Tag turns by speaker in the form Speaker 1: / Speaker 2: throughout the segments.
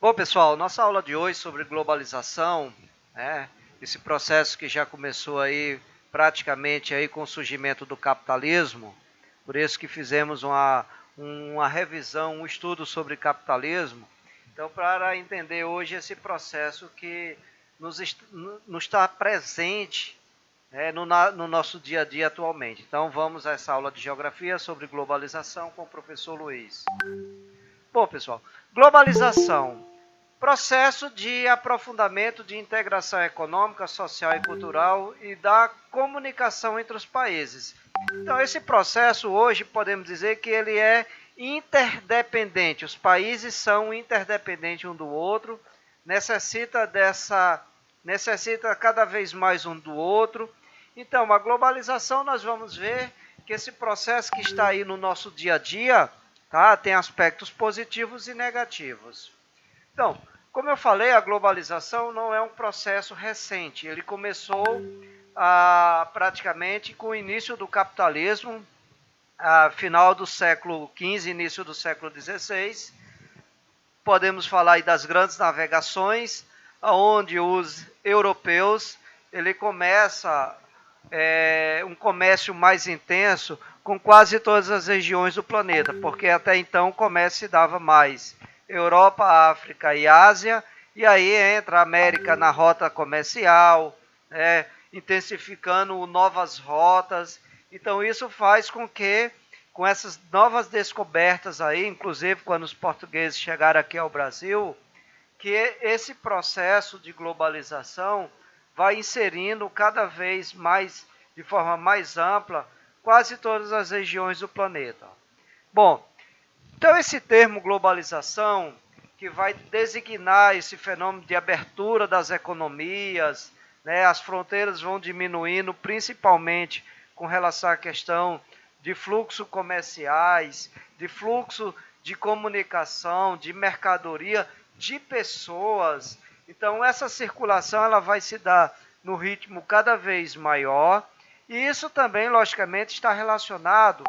Speaker 1: Bom, pessoal, nossa aula de hoje sobre globalização, né, esse processo que já começou aí praticamente aí com o surgimento do capitalismo, por isso que fizemos uma revisão, um estudo sobre capitalismo. Então, para entender hoje esse processo que nos está presente, no nosso dia a dia atualmente. Então, vamos a essa aula de geografia sobre globalização com o professor Luiz. Bom, pessoal, globalização. Processo de aprofundamento de integração econômica, social e cultural e da comunicação entre os países. Então, esse processo hoje podemos dizer que ele é interdependente. Os países são interdependentes um do outro, necessita cada vez mais um do outro. Então, a globalização nós vamos ver que esse processo que está aí no nosso dia a dia, tá, tem aspectos positivos e negativos. Então, como eu falei, a globalização não é um processo recente. Ele começou praticamente com o início do capitalismo, final do século XV, início do século XVI. Podemos falar aí das grandes navegações, onde os europeus ele começa um comércio mais intenso com quase todas as regiões do planeta, porque até então o comércio se dava mais Europa, África e Ásia, e aí entra a América na rota comercial, intensificando novas rotas. Então isso faz com que, com essas novas descobertas aí, inclusive quando os portugueses chegaram aqui ao Brasil, que esse processo de globalização vai inserindo cada vez mais, de forma mais ampla, quase todas as regiões do planeta. Bom, então esse termo globalização, que vai designar esse fenômeno de abertura das economias, as fronteiras vão diminuindo, principalmente com relação à questão de fluxo comerciais, de fluxo de comunicação, de mercadoria, de pessoas. Então essa circulação ela vai se dar no ritmo cada vez maior, e isso também, logicamente, está relacionado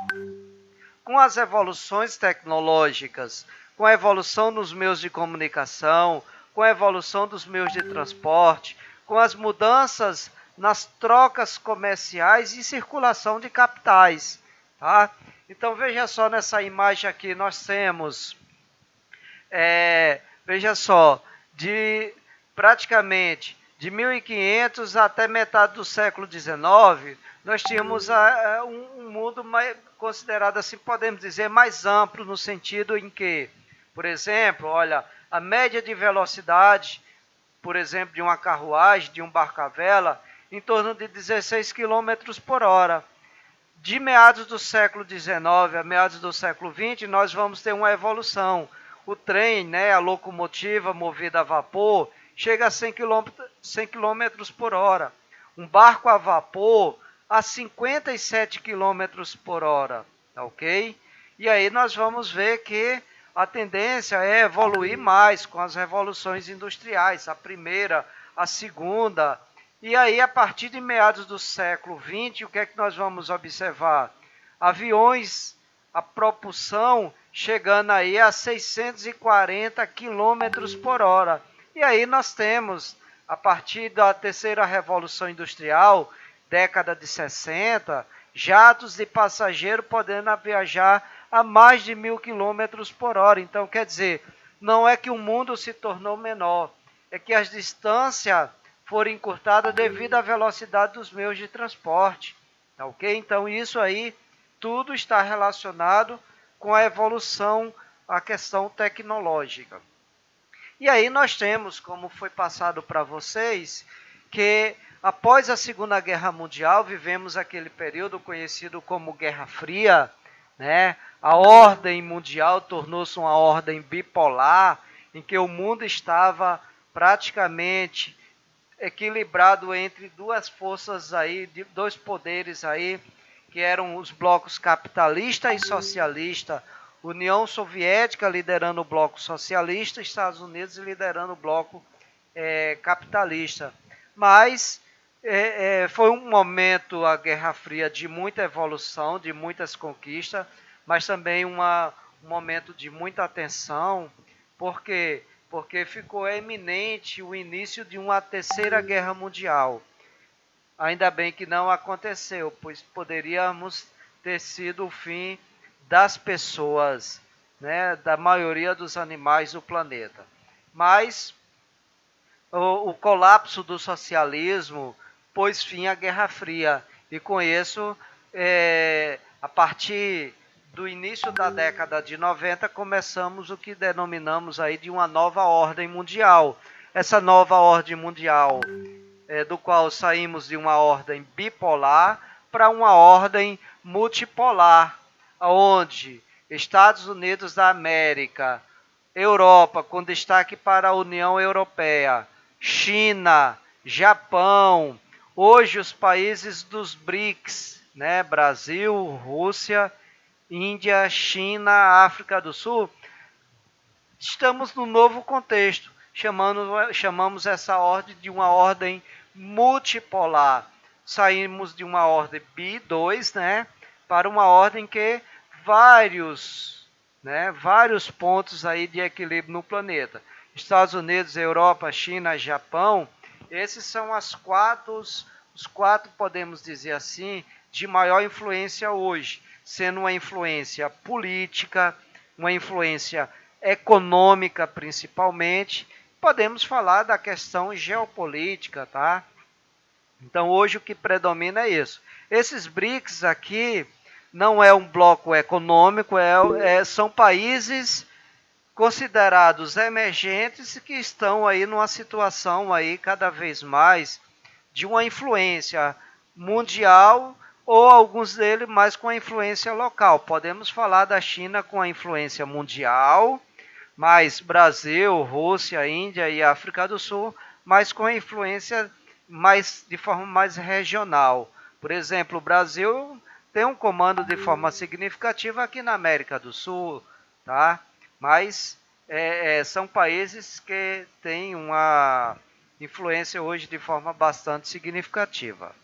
Speaker 1: com as evoluções tecnológicas, com a evolução nos meios de comunicação, com a evolução dos meios de transporte, com as mudanças nas trocas comerciais e circulação de capitais. Tá? Então veja só, nessa imagem aqui nós temos, veja só, de praticamente de 1500 até metade do século XIX, nós tínhamos um mundo mais, considerado assim, podemos dizer, mais amplo, no sentido em que, por exemplo, olha, a média de velocidade, por exemplo, de uma carruagem, de um barco à vela, em torno de 16 km por hora. De meados do século XIX a meados do século XX, nós vamos ter uma evolução. O trem, a locomotiva movida a vapor, chega a 100 km por hora. Um barco a vapor a 57 km por hora, tá ok? E aí nós vamos ver que a tendência é evoluir mais com as revoluções industriais, a primeira, a segunda. E aí, a partir de meados do século XX, o que é que nós vamos observar? Aviões, a propulsão chegando aí a 640 km por hora. E aí nós temos, a partir da terceira revolução industrial, década de 60, jatos de passageiro podendo viajar a mais de 1000 km por hora. Então, quer dizer, não é que o mundo se tornou menor, é que as distâncias foram encurtadas devido à velocidade dos meios de transporte. Tá ok? Então, isso aí, tudo está relacionado com a evolução, a questão tecnológica. E aí nós temos, como foi passado para vocês, que após a Segunda Guerra Mundial, vivemos aquele período conhecido como Guerra Fria, A ordem mundial tornou-se uma ordem bipolar, em que o mundo estava praticamente equilibrado entre duas forças aí, dois poderes aí, que eram os blocos capitalista e socialista, União Soviética liderando o bloco socialista, Estados Unidos liderando o bloco capitalista. Mas foi um momento, a Guerra Fria, de muita evolução, de muitas conquistas, mas também um momento de muita tensão, porque porque ficou eminente o início de uma terceira guerra mundial. Ainda bem que não aconteceu, pois poderíamos ter sido o fim das pessoas, né, da maioria dos animais do planeta. Mas o colapso do socialismo pôs fim à Guerra Fria e com isso, a partir do início da década de 90, começamos o que denominamos aí de uma nova ordem mundial. Essa nova ordem mundial, do qual saímos de uma ordem bipolar para uma ordem multipolar, onde Estados Unidos da América, Europa, com destaque para a União Europeia, China, Japão, hoje os países dos BRICS, né? Brasil, Rússia, Índia, China, África do Sul, estamos num novo contexto. Chamamos essa ordem de uma ordem multipolar. Saímos de uma ordem bi-2, né, para uma ordem que vários pontos aí de equilíbrio no planeta. Estados Unidos, Europa, China, Japão, esses são os quatro, podemos dizer assim, de maior influência hoje, sendo uma influência política, uma influência econômica principalmente, podemos falar da questão geopolítica, tá? Então hoje o que predomina é isso. Esses BRICS aqui não é um bloco econômico, são países considerados emergentes que estão aí numa situação aí cada vez mais de uma influência mundial ou alguns deles mais com a influência local. Podemos falar da China com a influência mundial, mas Brasil, Rússia, Índia e África do Sul, mas com a influência de forma mais regional. Por exemplo, o Brasil tem um comando de forma significativa aqui na América do Sul, tá? Mas são países que têm uma influência hoje de forma bastante significativa.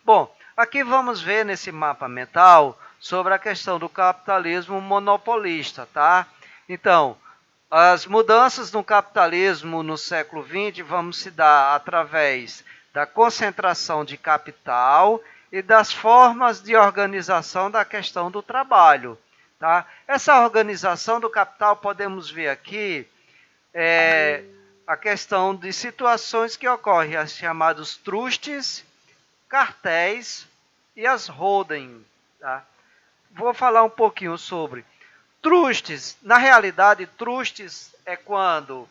Speaker 1: Bom, aqui vamos ver nesse mapa mental sobre a questão do capitalismo monopolista, tá? Então, as mudanças no capitalismo no século XX vão se dar através da concentração de capital e das formas de organização da questão do trabalho. Tá? Essa organização do capital, podemos ver aqui, a questão de situações que ocorrem, as chamados trustes, cartéis e as holding. Tá? Vou falar um pouquinho sobre trustes. Na realidade, trustes é quando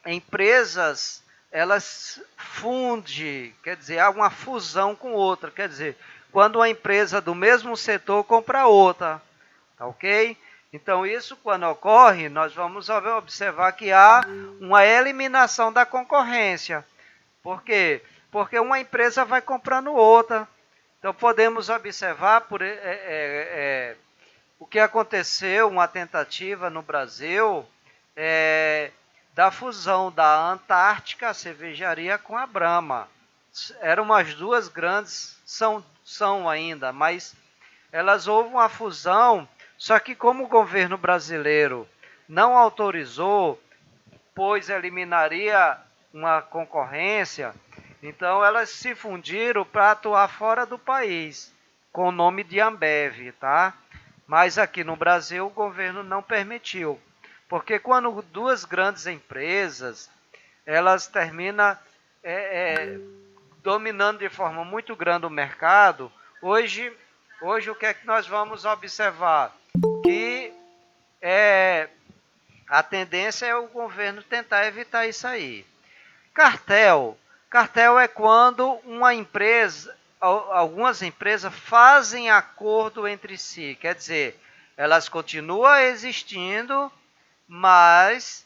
Speaker 1: empresas elas fundem, quer dizer, há uma fusão com outra, quer dizer, quando uma empresa do mesmo setor compra outra, tá ok? Então isso quando ocorre, nós vamos observar que há uma eliminação da concorrência. Por quê? Porque uma empresa vai comprando outra. Então podemos observar o que aconteceu, uma tentativa no Brasil, da fusão da Antártica, a cervejaria, com a Brahma. Eram as duas grandes, são ainda, mas houve uma fusão, só que como o governo brasileiro não autorizou, pois eliminaria uma concorrência, então elas se fundiram para atuar fora do país, com o nome de Ambev, tá? Mas aqui no Brasil o governo não permitiu. Porque quando duas grandes empresas, elas terminam dominando de forma muito grande o mercado, hoje o que é que nós vamos observar? Que a tendência é o governo tentar evitar isso aí. Cartel é quando uma empresa, algumas empresas fazem acordo entre si, quer dizer, elas continuam existindo, mas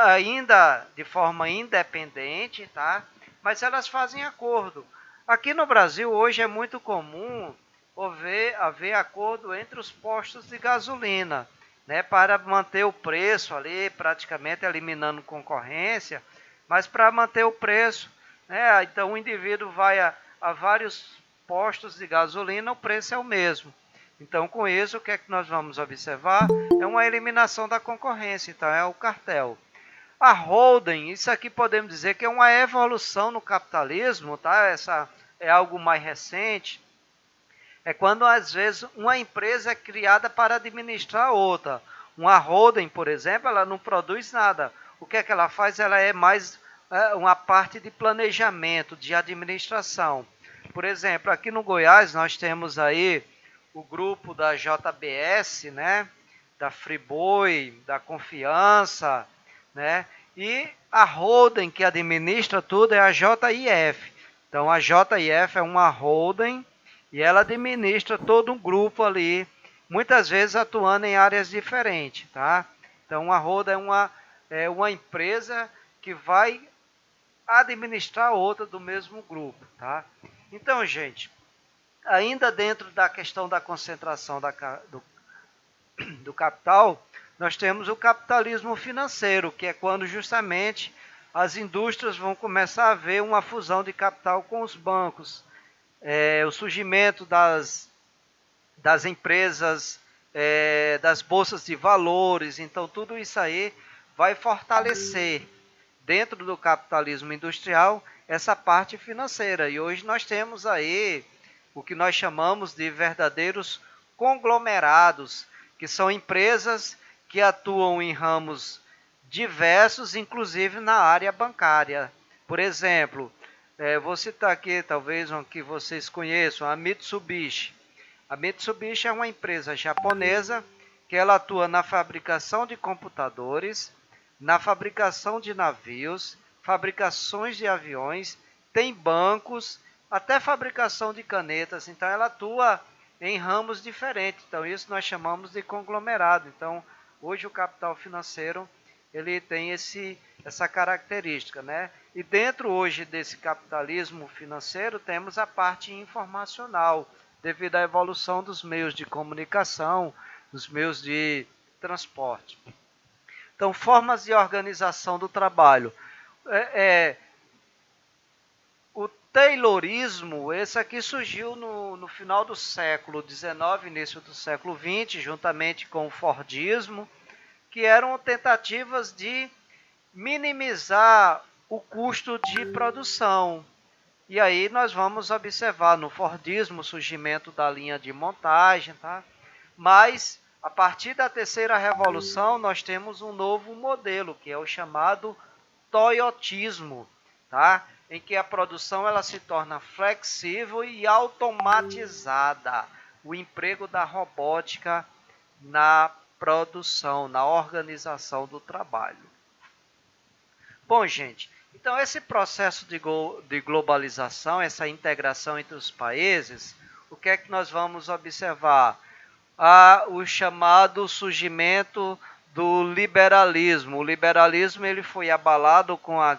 Speaker 1: ainda de forma independente, tá? Mas elas fazem acordo. Aqui no Brasil hoje é muito comum haver acordo entre os postos de gasolina, né, para manter o preço ali, praticamente eliminando concorrência, mas para manter o preço, né? Então o indivíduo vai a vários postos de gasolina, o preço é o mesmo. Então, com isso, o que é que nós vamos observar? É uma eliminação da concorrência, então é o cartel. A holding, isso aqui podemos dizer que é uma evolução no capitalismo, tá? Essa é algo mais recente. É quando, às vezes, uma empresa é criada para administrar outra. Uma holding, por exemplo, ela não produz nada. O que é que ela faz? Ela é mais uma parte de planejamento, de administração. Por exemplo, aqui no Goiás nós temos aí o grupo da JBS, né? Da Friboi, da Confiança, né? E a holding que administra tudo é a JIF. Então a JIF é uma holding e ela administra todo um grupo ali, muitas vezes atuando em áreas diferentes, tá? Então a holding é uma empresa que vai administrar outra do mesmo grupo, tá? Então, gente, ainda dentro da questão da concentração do capital, nós temos o capitalismo financeiro, que é quando justamente as indústrias vão começar a ver uma fusão de capital com os bancos, o surgimento das empresas, das bolsas de valores. Então, tudo isso aí vai fortalecer dentro do capitalismo industrial essa parte financeira. E hoje nós temos aí o que nós chamamos de verdadeiros conglomerados, que são empresas que atuam em ramos diversos, inclusive na área bancária. Por exemplo, vou citar aqui talvez um que vocês conheçam, a Mitsubishi. A Mitsubishi é uma empresa japonesa que ela atua na fabricação de computadores, na fabricação de navios, fabricações de aviões, tem bancos, até fabricação de canetas. Então ela atua em ramos diferentes. Então isso nós chamamos de conglomerado. Então hoje o capital financeiro ele tem essa característica, né? E dentro hoje desse capitalismo financeiro temos a parte informacional, devido à evolução dos meios de comunicação, dos meios de transporte. Então, formas de organização do trabalho. O Taylorismo, esse aqui surgiu no final do século XIX, início do século XX, juntamente com o Fordismo, que eram tentativas de minimizar o custo de produção. E aí nós vamos observar no Fordismo o surgimento da linha de montagem, tá? Mas a partir da terceira revolução nós temos um novo modelo, que é o chamado toyotismo, tá? Em que a produção ela se torna flexível e automatizada. O emprego da robótica na produção, na organização do trabalho. Bom, gente, então esse processo de globalização, essa integração entre os países, o que é que nós vamos observar? O chamado surgimento do liberalismo. O liberalismo ele foi abalado com a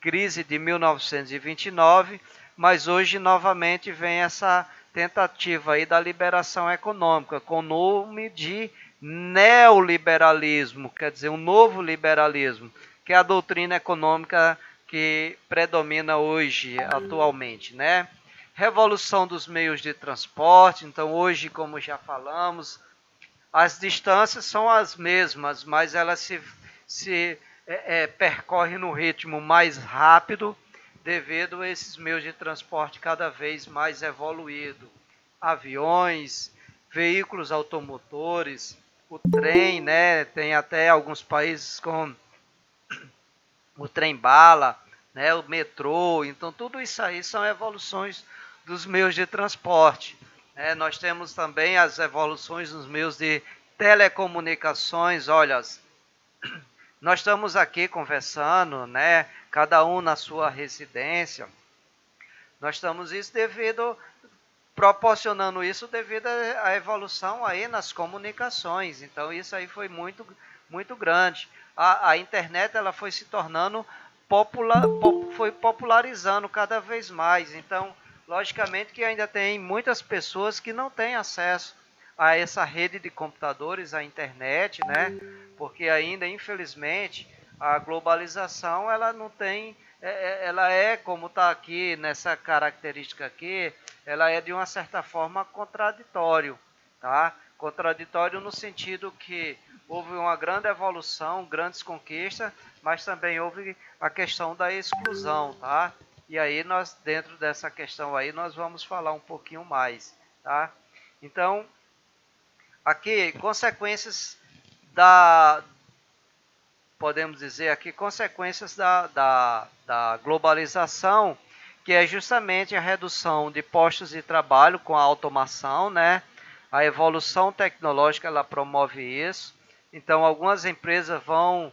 Speaker 1: crise de 1929, mas hoje novamente vem essa tentativa aí da liberação econômica, com o nome de neoliberalismo, quer dizer, um novo liberalismo, que é a doutrina econômica que predomina hoje, atualmente, né? Revolução dos meios de transporte, então hoje, como já falamos, as distâncias são as mesmas, mas elas se percorrem no ritmo mais rápido devido a esses meios de transporte cada vez mais evoluídos. Aviões, veículos automotores, o trem, né? Tem até alguns países com o trem-bala, né? O metrô. Então, tudo isso aí são evoluções dos meios de transporte. Nós temos também as evoluções nos meios de telecomunicações. Olha, nós estamos aqui conversando, né? Cada um na sua residência. Nós estamos proporcionando isso devido à evolução aí nas comunicações. Então isso aí foi muito, muito grande. A internet ela foi se tornando foi popularizando cada vez mais. Então, logicamente que ainda tem muitas pessoas que não têm acesso a essa rede de computadores, a internet, né? Porque ainda, infelizmente, a globalização ela não tem, ela é como está aqui nessa característica aqui, ela é de uma certa forma contraditório. tá? Contraditório no sentido que houve uma grande evolução, grandes conquistas, mas também houve a questão da exclusão, tá? E aí nós, dentro dessa questão aí, nós vamos falar um pouquinho mais, tá? Então, aqui, consequências da, podemos dizer aqui, consequências da globalização, que é justamente a redução de postos de trabalho com a automação, né? A evolução tecnológica, ela promove isso. Então, algumas empresas vão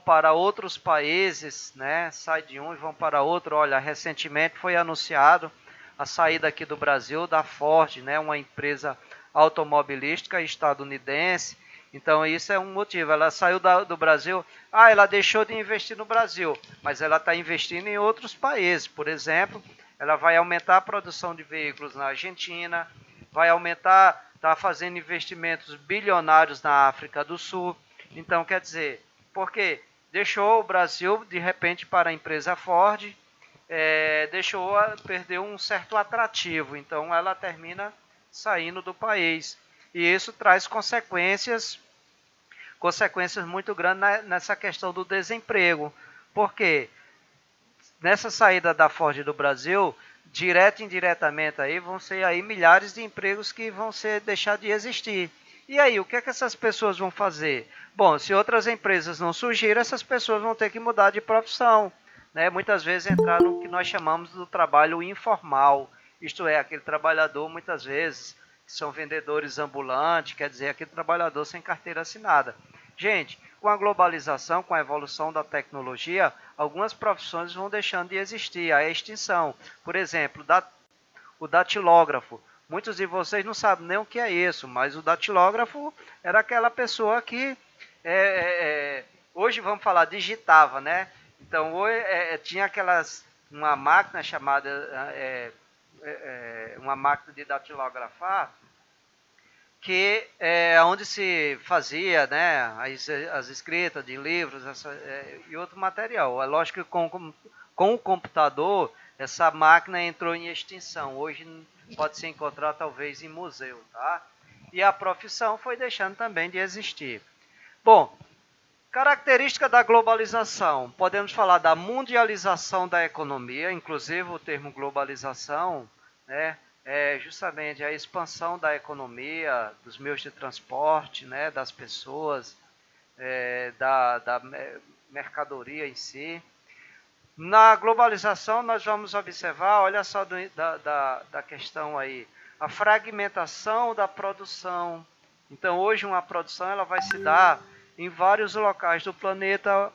Speaker 1: para outros países, né? Sai de um e vão para outro. Olha, recentemente foi anunciado a saída aqui do Brasil da Ford, né? Uma empresa automobilística estadunidense. Então, isso é um motivo. Ela saiu do Brasil. Ela deixou de investir no Brasil, mas ela está investindo em outros países. Por exemplo, ela vai aumentar a produção de veículos na Argentina, vai aumentar, está fazendo investimentos bilionários na África do Sul. Então, quer dizer, porque deixou o Brasil, de repente, para a empresa Ford, deixou perder um certo atrativo. Então, ela termina saindo do país. E isso traz consequências muito grandes nessa questão do desemprego. Porque nessa saída da Ford do Brasil, direto e indiretamente aí, vão ser aí milhares de empregos que vão deixar de existir. E aí, o que é que essas pessoas vão fazer? Bom, se outras empresas não surgirem, essas pessoas vão ter que mudar de profissão, né? Muitas vezes entrar no que nós chamamos do trabalho informal, isto é, aquele trabalhador, muitas vezes, que são vendedores ambulantes, quer dizer, aquele trabalhador sem carteira assinada. Gente, com a globalização, com a evolução da tecnologia, algumas profissões vão deixando de existir, a extinção. Por exemplo, o datilógrafo. Muitos de vocês não sabem nem o que é isso, mas o datilógrafo era aquela pessoa que, hoje vamos falar, digitava, né? Então, tinha uma máquina chamada, uma máquina de datilografar, que é onde se fazia, né, as escritas de livros e outro material. É lógico que com o computador, essa máquina entrou em extinção. Hoje pode se encontrar talvez em museu, tá? E a profissão foi deixando também de existir. Bom, característica da globalização. Podemos falar da mundialização da economia, inclusive o termo globalização, né? É justamente a expansão da economia, dos meios de transporte, né, das pessoas, da mercadoria em si. Na globalização, nós vamos observar, olha só da questão aí, a fragmentação da produção. Então, hoje, uma produção ela vai se dar em vários locais do planeta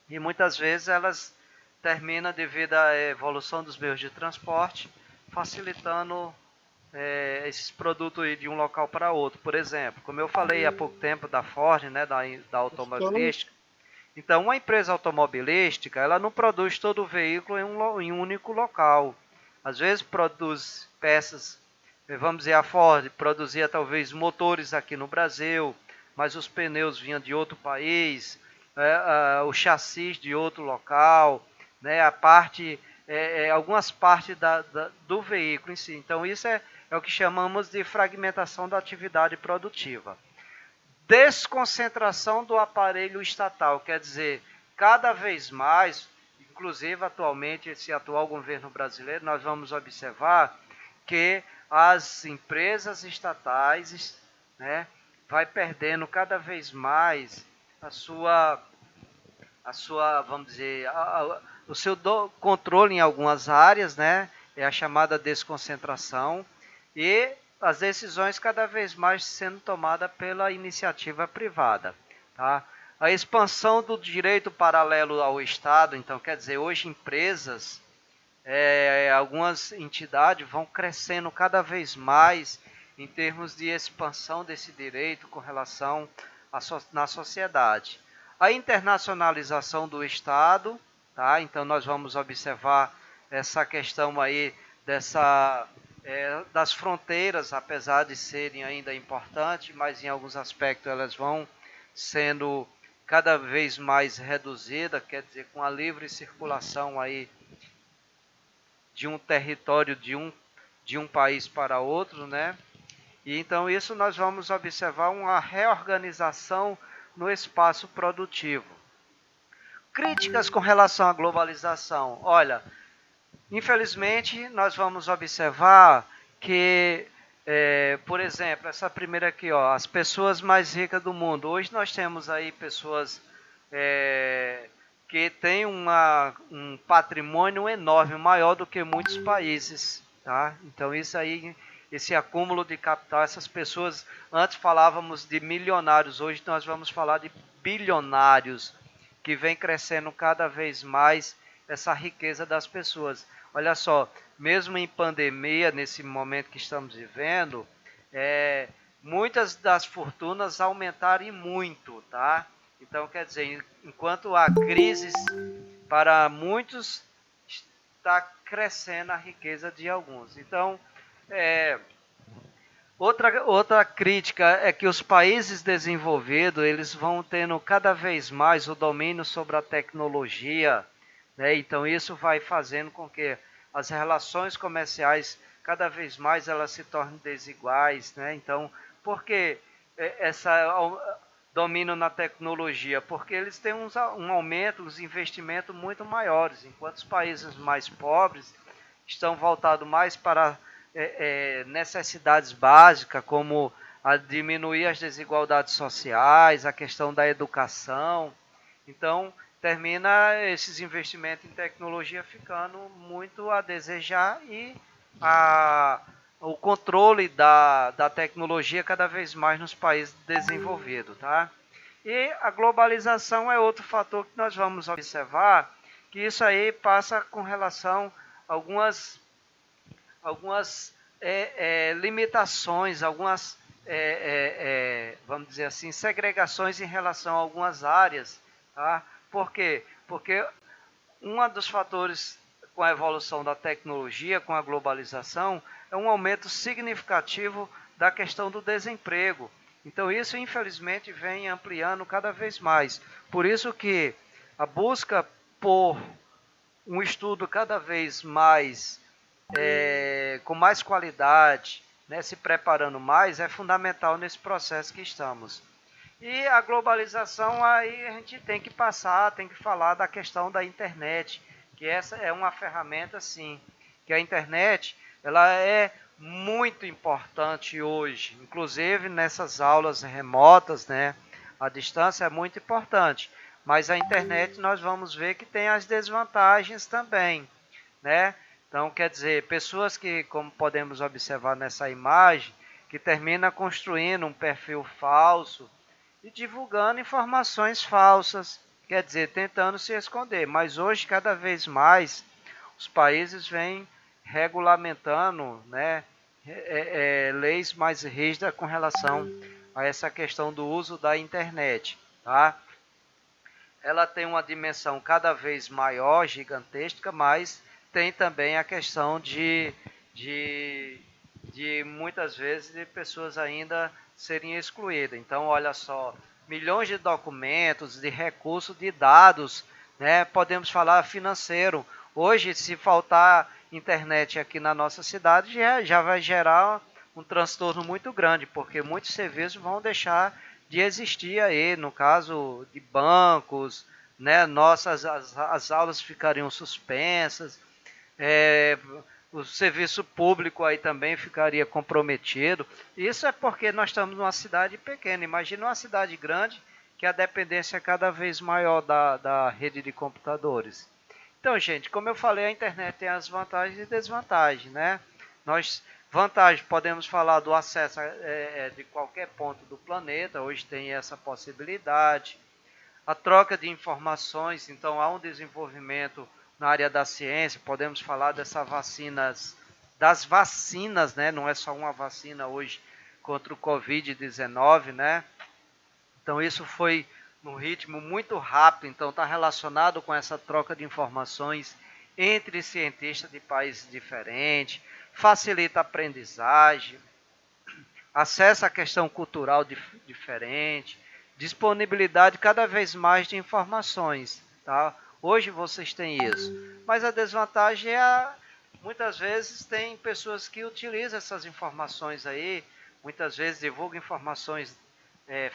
Speaker 1: e muitas vezes elas terminam devido à evolução dos meios de transporte, facilitando esses produtos de um local para outro. Por exemplo, como eu falei há pouco tempo da Ford, né, da automobilística. Então, uma empresa automobilística, ela não produz todo o veículo em um único local. Às vezes produz peças, vamos dizer, a Ford produzia talvez motores aqui no Brasil, mas os pneus vinham de outro país, o chassi de outro local, né, algumas partes do veículo em si. Então, isso é o que chamamos de fragmentação da atividade produtiva. Desconcentração do aparelho estatal, quer dizer, cada vez mais, inclusive atualmente, esse atual governo brasileiro, nós vamos observar que as empresas estatais, né, vai perdendo cada vez mais a sua vamos dizer, o seu controle em algumas áreas, né, é a chamada desconcentração, e as decisões cada vez mais sendo tomadas pela iniciativa privada. Tá? A expansão do direito paralelo ao Estado, então quer dizer, hoje empresas, algumas entidades vão crescendo cada vez mais em termos de expansão desse direito com relação na sociedade. A internacionalização do Estado, tá? Então nós vamos observar essa questão aí das fronteiras, apesar de serem ainda importantes, mas em alguns aspectos elas vão sendo cada vez mais reduzidas, quer dizer, com a livre circulação aí de um território de um país para outro, né? E então isso nós vamos observar uma reorganização no espaço produtivo. Críticas com relação à globalização. Olha, infelizmente nós vamos observar que, por exemplo, essa primeira aqui, ó, as pessoas mais ricas do mundo. Hoje nós temos aí pessoas que têm um patrimônio enorme, maior do que muitos países, tá? Então isso aí, esse acúmulo de capital, essas pessoas, antes falávamos de milionários, hoje nós vamos falar de bilionários, que vem crescendo cada vez mais essa riqueza das pessoas. Olha só, mesmo em pandemia, nesse momento que estamos vivendo, muitas das fortunas aumentaram e muito, tá? Então, quer dizer, enquanto há crises para muitos, está crescendo a riqueza de alguns. Então, outra crítica é que os países desenvolvidos, eles vão tendo cada vez mais o domínio sobre a tecnologia, né? Então isso vai fazendo com que as relações comerciais cada vez mais elas se tornem desiguais, né? Então, por que essa domínio na tecnologia? Porque eles têm um aumento, uns investimentos muito maiores, enquanto os países mais pobres estão voltados mais para necessidades básicas, como a diminuir as desigualdades sociais, a questão da educação. Então, termina esses investimentos em tecnologia ficando muito a desejar e o controle da tecnologia cada vez mais nos países desenvolvidos, tá? E a globalização é outro fator que nós vamos observar, que isso aí passa com relação a algumas limitações, algumas, vamos dizer assim, segregações em relação a algumas áreas. Tá? Por quê? Porque um dos fatores com a evolução da tecnologia, com a globalização, é um aumento significativo da questão do desemprego. Então isso, infelizmente, vem ampliando cada vez mais. Por isso que a busca por um estudo cada vez mais com mais qualidade, né, se preparando mais, é fundamental nesse processo que estamos. E a globalização, aí a gente tem que passar, tem que falar da questão da internet, que essa é uma ferramenta, sim, que a internet, ela é muito importante hoje, inclusive nessas aulas remotas, né, a distância é muito importante, mas a internet nós vamos ver que tem as desvantagens também, né? Então, quer dizer, pessoas que, como podemos observar nessa imagem, que termina construindo um perfil falso e divulgando informações falsas, quer dizer, tentando se esconder. Mas hoje, cada vez mais, os países vêm regulamentando, né, leis mais rígidas com relação a essa questão do uso da internet, tá? Ela tem uma dimensão cada vez maior, gigantesca, mas tem também a questão de muitas vezes de pessoas ainda serem excluídas. Então, olha só, milhões de documentos, de recursos, de dados, né? Podemos falar financeiro. Hoje, se faltar internet aqui na nossa cidade, já vai gerar um transtorno muito grande, porque muitos serviços vão deixar de existir aí, no caso de bancos, né? As aulas ficariam suspensas, o serviço público aí também ficaria comprometido. Isso é porque nós estamos numa cidade pequena. Imagina uma cidade grande que a dependência é cada vez maior da rede de computadores. Então, gente, como eu falei, a internet tem as vantagens e desvantagens, né? Vantagem, podemos falar do acesso de qualquer ponto do planeta, hoje tem essa possibilidade. A troca de informações, então há um desenvolvimento na área da ciência, podemos falar das vacinas, né? Não é só uma vacina hoje contra o Covid-19, né? Então isso foi num ritmo muito rápido, então está relacionado com essa troca de informações entre cientistas de países diferentes, facilita a aprendizagem, acesso à questão cultural diferente, disponibilidade cada vez mais de informações, tá? Hoje vocês têm isso, mas a desvantagem muitas vezes tem pessoas que utilizam essas informações aí muitas vezes divulga informações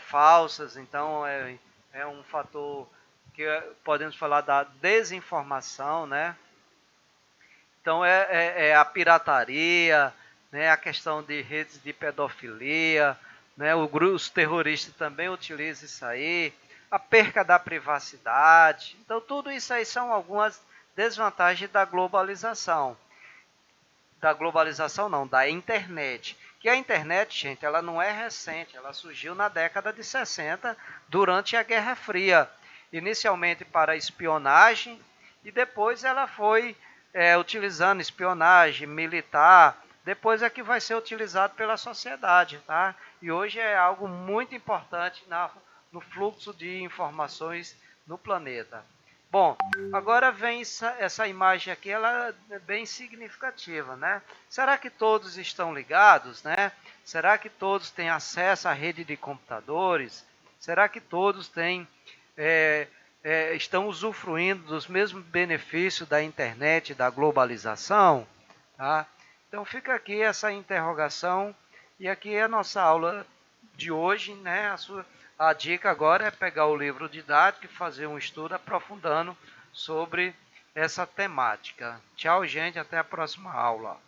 Speaker 1: falsas, então é um fator que podemos falar da desinformação, né? Então é a pirataria, né? A questão de redes de pedofilia, né? Os terroristas também utilizam isso aí, a perca da privacidade. Então tudo isso aí são algumas desvantagens da globalização não, da internet. Que a internet, gente, ela não é recente, ela surgiu na década de 60, durante a Guerra Fria. Inicialmente para espionagem e depois ela foi utilizando espionagem militar, depois é que vai ser utilizado pela sociedade, tá? E hoje é algo muito importante no fluxo de informações no planeta. Bom, agora vem essa imagem aqui, ela é bem significativa, né? Será que todos estão ligados, né? Será que todos têm acesso à rede de computadores? Será que todos estão usufruindo dos mesmos benefícios da internet, da globalização? Tá? Então fica aqui essa interrogação e aqui é a nossa aula de hoje, né? A dica agora é pegar o livro didático e fazer um estudo aprofundando sobre essa temática. Tchau, gente, até a próxima aula.